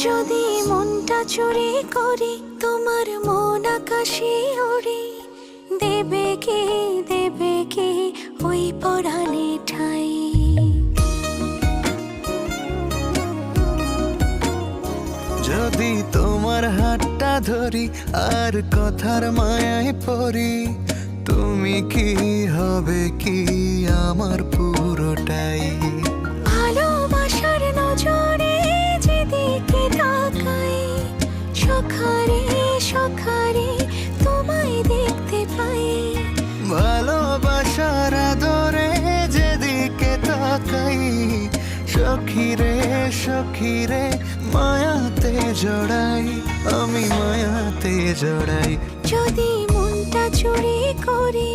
যদি মনটা চুরি করি, তোমার মন আকাশে ওড়ে, দেবে কে ওই পরাণে ঠাই। যদি তোমার হাতটা ধরি আর কথার মায়ায় পড়ি, তুমি কি হবে কি আমার পুরোটাই। ভালোবাসার নজরে যেদিকে তাকাই, সখারে সখারে তোমায় দেখতে পাই। ভালোবাসার আদরে যেদিকে তাকাই, সখিরে সখিরে মায়াতে জড়াই, আমি মায়াতে জড়াই। যদি মনটা চুরি করি